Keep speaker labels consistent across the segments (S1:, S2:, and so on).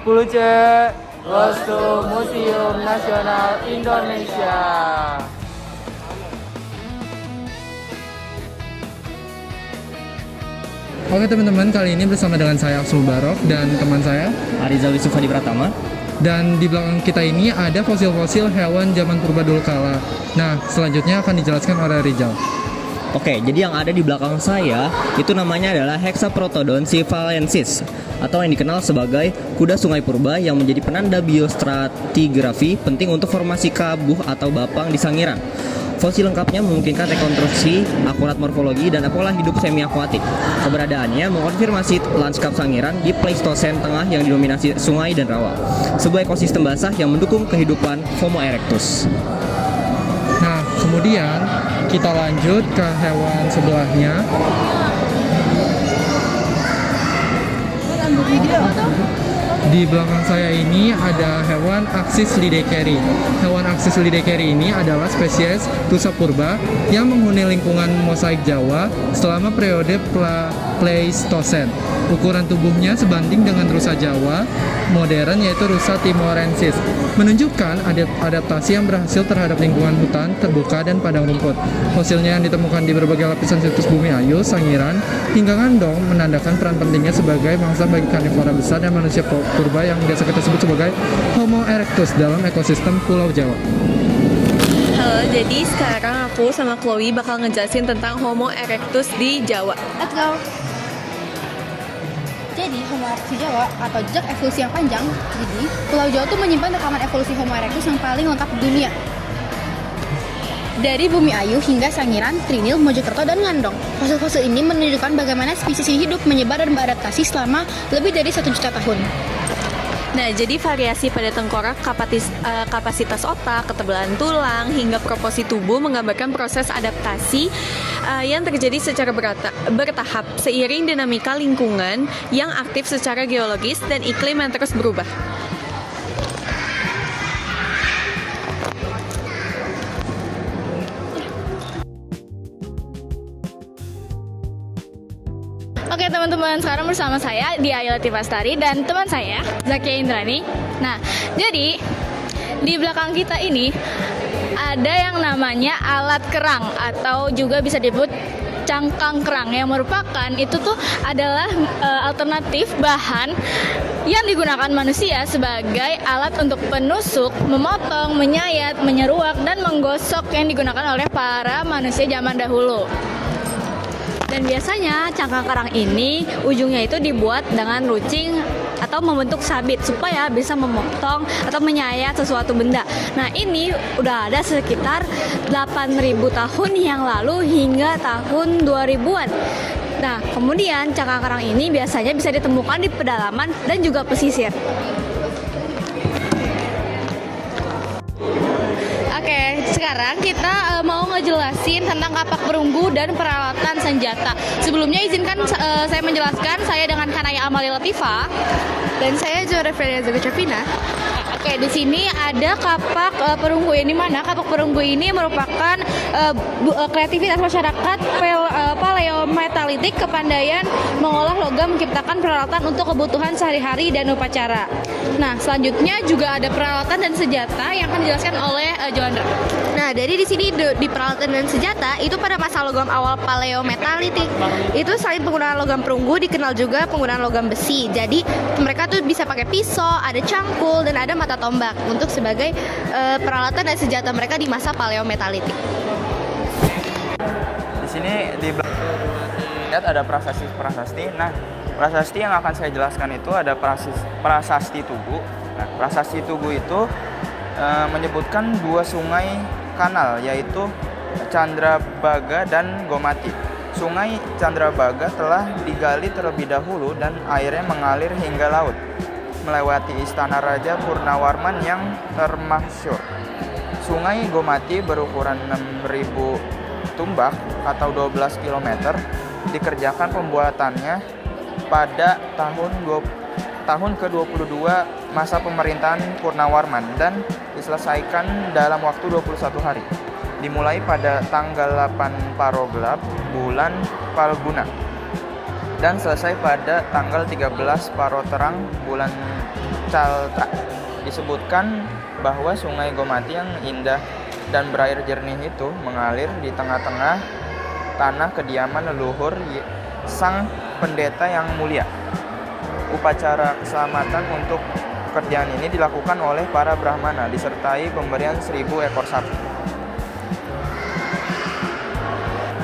S1: 10C goes to Museum Nasional Indonesia.
S2: Oke teman-teman, kali ini bersama dengan saya Aksul Barok dan teman saya
S3: Arizal Yusuf Hadi Pratama.
S2: Dan di belakang kita ini ada fosil-fosil hewan zaman purba dulu kala. Nah, selanjutnya akan dijelaskan oleh Rizal.
S3: Oke, jadi yang ada di belakang saya itu namanya adalah Hexaprotodon sivalensis atau yang dikenal sebagai kuda sungai purba yang menjadi penanda biostratigrafi penting untuk formasi kabuh atau bapang di Sangiran. Fosil lengkapnya memungkinkan rekonstruksi akurat morfologi dan pola hidup semi-akuatik. Keberadaannya mengonfirmasi lanskap Sangiran di Pleistosen tengah yang didominasi sungai dan rawa. Sebuah ekosistem basah yang mendukung kehidupan Homo erectus.
S2: Nah, kemudian kita lanjut ke hewan sebelahnya. Di belakang saya ini ada hewan Axis lidekeri. Hewan Axis lidekeri ini adalah spesies rusa purba yang menghuni lingkungan mosaik Jawa selama periode Pleistosen. Ukuran tubuhnya sebanding dengan rusa Jawa modern yaitu rusa timorensis, menunjukkan adaptasi yang berhasil terhadap lingkungan hutan terbuka dan padang rumput. Fosilnya yang ditemukan di berbagai lapisan situs bumi ayu, Sangiran, hingga Ngandong menandakan peran pentingnya sebagai mangsa bagi karnivora besar dan manusia purba yang biasa kita sebut sebagai Homo erectus dalam ekosistem Pulau Jawa.
S4: Halo, jadi sekarang aku sama Chloe bakal ngejelasin tentang Homo erectus di Jawa.
S5: Let's go. Jadi Homo erectus di Jawa atau jejak evolusi yang panjang. Jadi Pulau Jawa tuh menyimpan rekaman evolusi Homo erectus yang paling lengkap di dunia. Dari Bumi Ayu hingga Sangiran, Trinil, Mojokerto, dan Ngandong. Fosil-fosil ini menunjukkan bagaimana spesies hidup menyebar dan beradaptasi selama lebih dari 1 juta tahun.
S4: Nah, jadi variasi pada tengkorak, kapasitas otak, ketebalan tulang, hingga proporsi tubuh menggambarkan proses adaptasi yang terjadi secara bertahap seiring dinamika lingkungan yang aktif secara geologis dan iklim yang terus berubah.
S5: Oke teman-teman, sekarang bersama saya di Ayu Latifah Astari dan teman saya Zakia Indrani. Nah, jadi di belakang kita ini ada yang namanya alat kerang atau juga bisa disebut cangkang kerang yang merupakan itu tuh adalah alternatif bahan yang digunakan manusia sebagai alat untuk penusuk, memotong, menyayat, menyeruak, dan menggosok yang digunakan oleh para manusia zaman dahulu. Dan biasanya cangkang kerang ini ujungnya itu dibuat dengan rucing atau membentuk sabit supaya bisa memotong atau menyayat sesuatu benda. Nah, ini udah ada sekitar 8.000 tahun yang lalu hingga tahun 2000-an. Nah, kemudian cangkang kerang ini biasanya bisa ditemukan di pedalaman dan juga pesisir. Oke, sekarang kita mau ngejelasin tentang kapak perunggu dan peralatan senjata. Sebelumnya izinkan saya menjelaskan, saya dengan Kanaya Amalia Latifah
S4: Dan saya Zora Felia Zagacapina.
S5: Oke, di sini ada kapak perunggu. Yang dimana kapak perunggu ini merupakan kreativitas masyarakat paleometalitik, kepandaian mengolah logam, menciptakan peralatan untuk kebutuhan sehari-hari dan upacara. Nah, selanjutnya juga ada peralatan dan senjata yang akan dijelaskan oleh Joandra.
S6: Nah, dari di sini di peralatan dan senjata itu pada masa logam awal paleometalitik itu selain penggunaan logam perunggu dikenal juga penggunaan logam besi. Jadi mereka tuh bisa pakai pisau, ada cangkul, dan ada mata tombak untuk sebagai peralatan dan senjata mereka di masa paleometalitik.
S1: Di sini di lihat ada prasasti. Nah, prasasti yang akan saya jelaskan itu ada prasasti Tugu. Nah, prasasti Tugu itu menyebutkan dua sungai kanal yaitu Candrabaga dan Gomati. Sungai Candrabaga telah digali terlebih dahulu dan airnya mengalir hingga laut, melewati istana Raja Purnawarman yang termasyhur. Sungai Gomati berukuran 6.000 tumbak atau 12 km. Dikerjakan pembuatannya pada tahun ke-22 masa pemerintahan Purnawarman dan diselesaikan dalam waktu 21 hari. Dimulai pada tanggal 8 Paroglab bulan Palguna. dan selesai pada tanggal 13 Paroterang bulan Caltra. Disebutkan bahwa Sungai Gomati yang indah dan berair jernih itu mengalir di tengah-tengah tanah kediaman leluhur sang pendeta yang mulia. Upacara keselamatan untuk pekerjaan ini dilakukan oleh para Brahmana disertai pemberian 1000 ekor sapi.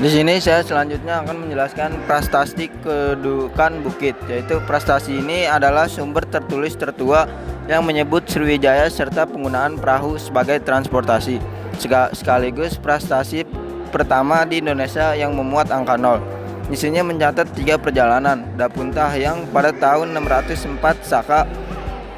S7: Di sini saya selanjutnya akan menjelaskan prasasti kedudukan bukit, yaitu prasasti ini adalah sumber tertulis tertua yang menyebut Sriwijaya serta penggunaan perahu sebagai transportasi, sekaligus prestasi pertama di Indonesia yang memuat angka 0. Isinya mencatat 3 perjalanan Dapuntah yang pada tahun 604 Saka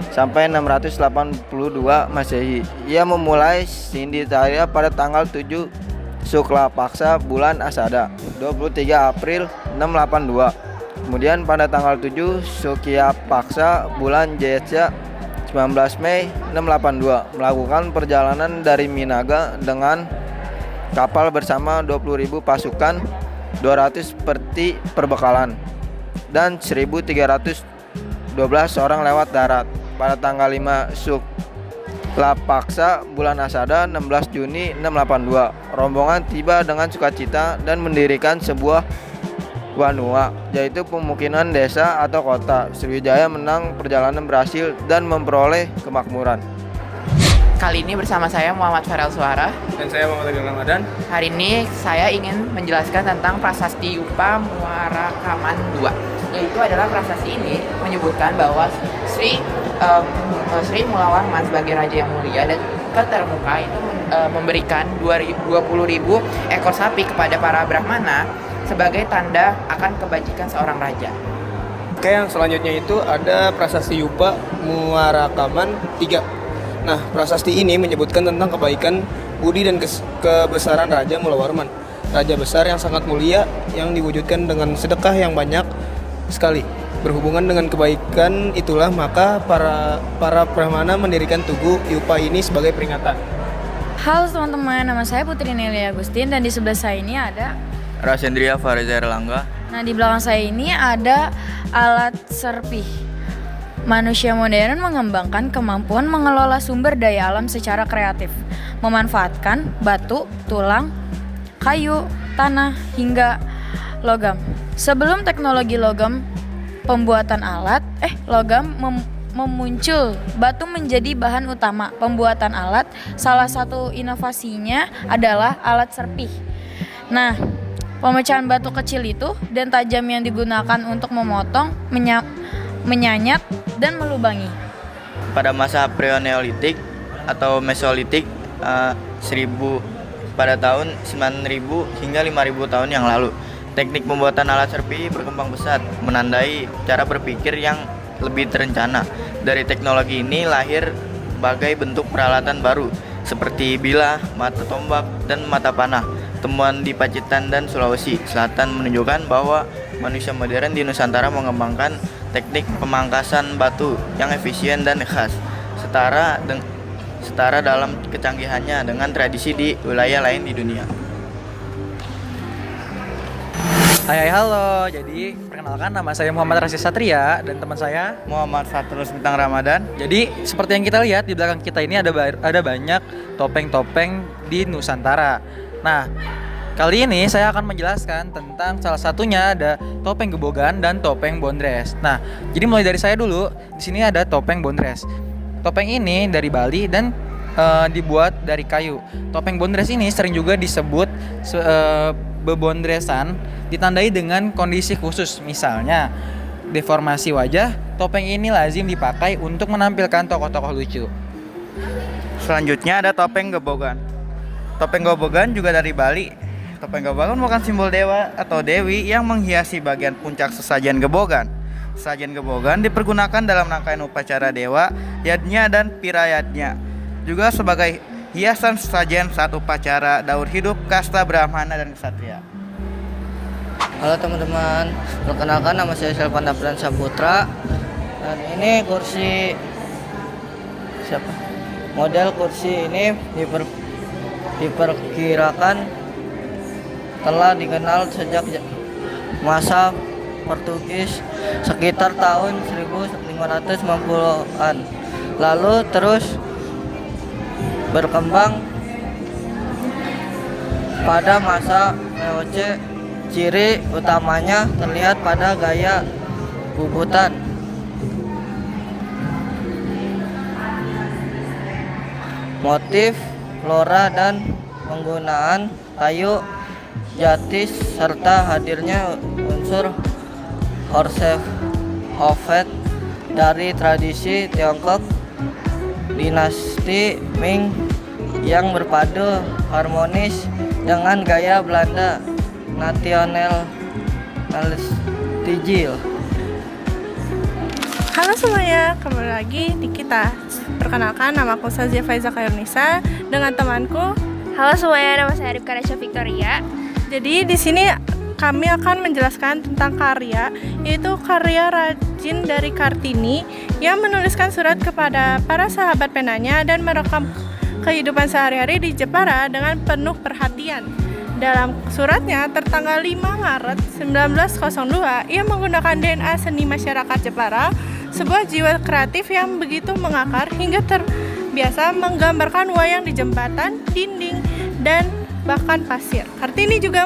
S7: sampai 682 Masehi. Ia memulai Sindhitaya pada tanggal 7 Sukla Paksa bulan Asada 23 April 682. Kemudian pada tanggal 7 Sukya Paksa bulan Jyesha 19 Mei 682 melakukan perjalanan dari Minaga dengan kapal bersama 20.000 pasukan, 200 peti perbekalan, dan 1.312 orang lewat darat. Pada tanggal 5 Sukla Paksa bulan Asada 16 Juni 682 rombongan tiba dengan sukacita dan mendirikan sebuah wanua, yaitu pemukiman desa atau kota. Sriwijaya menang, perjalanan berhasil dan memperoleh kemakmuran.
S8: Kali ini bersama saya Muhammad Farel Suara.
S9: Dan saya Muhammad Agil Ramadan.
S8: Hari ini saya ingin menjelaskan tentang Prasasti Yupa Muarakaman II. Yaitu adalah prasasti ini menyebutkan bahwa Sri Mulawarman sebagai raja yang mulia dan ketermuka itu memberikan 20.000 ekor sapi kepada para Brahmana sebagai tanda akan kebajikan seorang raja.
S9: Oke, yang selanjutnya itu ada Prasasti Yupa Muarakaman III. Nah, prasasti ini menyebutkan tentang kebaikan, budi dan kebesaran Raja Mulawarman, raja besar yang sangat mulia yang diwujudkan dengan sedekah yang banyak sekali. Berhubungan dengan kebaikan itulah maka para Brahmana mendirikan tugu Yupa ini sebagai peringatan.
S5: Halo teman-teman, nama saya Putri Nelia Agustin dan di sebelah saya ini ada
S1: Rasendria Fariza Erlangga.
S5: Nah, di belakang saya ini ada alat serpih. Manusia modern mengembangkan kemampuan mengelola sumber daya alam secara kreatif, memanfaatkan batu, tulang, kayu, tanah, hingga logam. Sebelum teknologi logam memuncul, batu menjadi bahan utama pembuatan alat. Salah satu inovasinya adalah alat serpih. Nah, pemecahan batu kecil itu dan tajam yang digunakan untuk memotong, menyanyat, dan melubangi.
S1: Pada masa Preoneolitik atau Mesolitik, pada tahun 9.000 hingga 5.000 tahun yang lalu, teknik pembuatan alat serpi berkembang pesat, menandai cara berpikir yang lebih terencana. Dari teknologi ini lahir berbagai bentuk peralatan baru seperti bilah, mata tombak, dan mata panah. Temuan di Pacitan dan Sulawesi Selatan menunjukkan bahwa manusia modern di Nusantara mengembangkan teknik pemangkasan batu yang efisien dan khas, setara dalam kecanggihannya dengan tradisi di wilayah lain di dunia.
S2: Hai halo, jadi perkenalkan nama saya Muhammad Rasis Satria dan teman saya
S1: Muhammad Fatrus Bintang Ramadan.
S2: Jadi seperti yang kita lihat di belakang kita ini ada banyak topeng-topeng di Nusantara. Nah, kali ini saya akan menjelaskan tentang salah satunya ada topeng Gebogan dan topeng Bondres. Nah, jadi mulai dari saya dulu. Di sini ada topeng Bondres. Topeng ini dari Bali dan dibuat dari kayu. Topeng Bondres ini sering juga disebut bebondresan, ditandai dengan kondisi khusus. Misalnya, deformasi wajah. Topeng ini lazim dipakai untuk menampilkan tokoh-tokoh lucu.
S1: Selanjutnya ada topeng Gebogan. Topeng Gebogan juga dari Bali. Topeng Gebogan merupakan simbol dewa atau dewi yang menghiasi bagian puncak sesajen Gebogan. Sesajen Gebogan dipergunakan dalam rangkaian upacara dewa, yadnya dan pirayatnya. Juga sebagai hiasan sesajen saat upacara daur hidup kasta Brahmana dan Ksatria.
S7: Halo teman-teman, perkenalkan nama saya Selvan Dapran Saputra. Dan ini kursi model kursi ini diperkirakan telah dikenal sejak masa Portugis sekitar tahun 1590-an. Lalu terus berkembang pada masa VOC. Ciri utamanya terlihat pada gaya bubutan, motif flora dan penggunaan kayu jati serta hadirnya unsur Horsehofed dari tradisi Tiongkok dinasti Ming yang berpadu harmonis dengan gaya Belanda nasionalistigil.
S10: Halo semuanya, kembali lagi di kita. Perkenalkan, nama aku Sazia Faiza Khairunisa dengan temanku.
S6: Halo semuanya, nama saya Arifka Rasya Victoria.
S10: Jadi di sini kami akan menjelaskan tentang karya, yaitu karya rajin dari Kartini yang menuliskan surat kepada para sahabat penanya dan merekam kehidupan sehari-hari di Jepara dengan penuh perhatian. Dalam suratnya tertanggal 5 Maret 1902, ia menggunakan DNA seni masyarakat Jepara, sebuah jiwa kreatif yang begitu mengakar hingga terbiasa menggambarkan wayang di jembatan, dinding, dan bahkan pasir. Kartini juga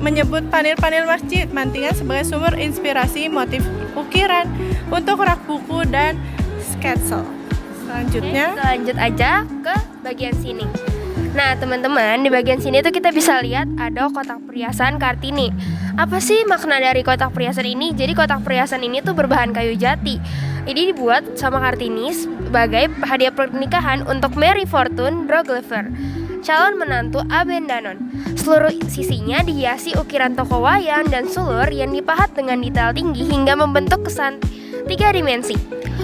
S10: menyebut panel-panel masjid Mantingan sebagai sumber inspirasi motif ukiran untuk rak buku dan sketsa. Selanjutnya,
S6: Lanjut aja ke bagian sini. Nah teman-teman, di bagian sini tuh kita bisa lihat ada kotak perhiasan Kartini. Apa sih makna dari kotak perhiasan ini? Jadi kotak perhiasan ini tuh berbahan kayu jati. Ini dibuat sama Kartini sebagai hadiah pernikahan untuk Mary Fortune Droglever, calon menantu Abendanon. Seluruh sisinya dihiasi ukiran tokoh wayang dan sulur yang dipahat dengan detail tinggi hingga membentuk kesan 3 dimensi.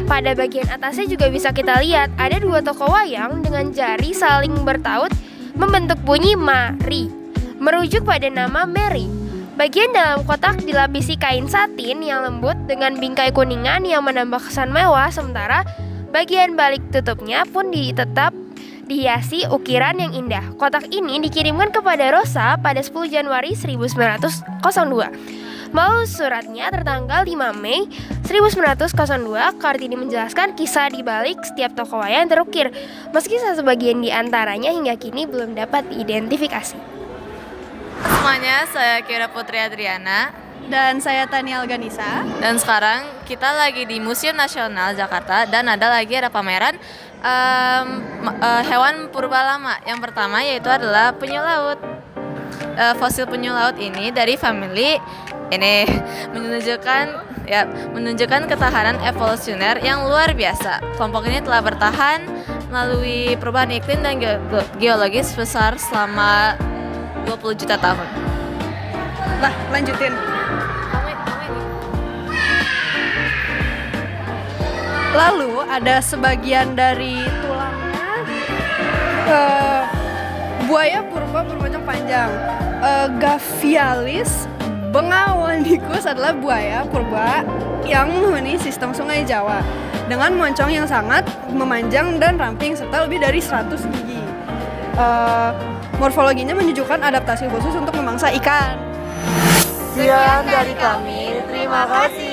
S6: Pada bagian atasnya juga bisa kita lihat ada 2 tokoh wayang dengan jari saling bertaut membentuk bunyi Mari, merujuk pada nama Mary. Bagian dalam kotak dilapisi kain satin yang lembut dengan bingkai kuningan yang menambah kesan mewah, sementara bagian balik tutupnya pun tetap dihiasi ukiran yang indah. Kotak ini dikirimkan kepada Rosa pada 10 Januari 1902. Melalui suratnya tertanggal 5 Mei 1902, Kartini menjelaskan kisah di balik setiap tokoh wayang terukir, meski sebagian di antaranya hingga kini belum dapat diidentifikasi.
S11: Semuanya, saya Kira Putri Adriana.
S10: dan saya Tania Alganisa.
S11: Dan sekarang kita lagi di Museum Nasional Jakarta dan ada pameran hewan purba lama. Yang pertama yaitu adalah penyu laut. Fosil penyu laut ini dari famili ini menunjukkan ketahanan evolusioner yang luar biasa. Kelompok ini telah bertahan melalui perubahan iklim dan geologis besar selama 20 juta tahun.
S10: Lah, lanjutin. Lalu ada sebagian dari tulangnya buaya purba bermacam panjang. Gavialis bengawanicus adalah buaya purba yang menghuni sistem sungai Jawa dengan moncong yang sangat memanjang dan ramping serta lebih dari 100 gigi. Morfologinya menunjukkan adaptasi khusus untuk memangsa ikan.
S7: Sekian dari kami, terima kasih.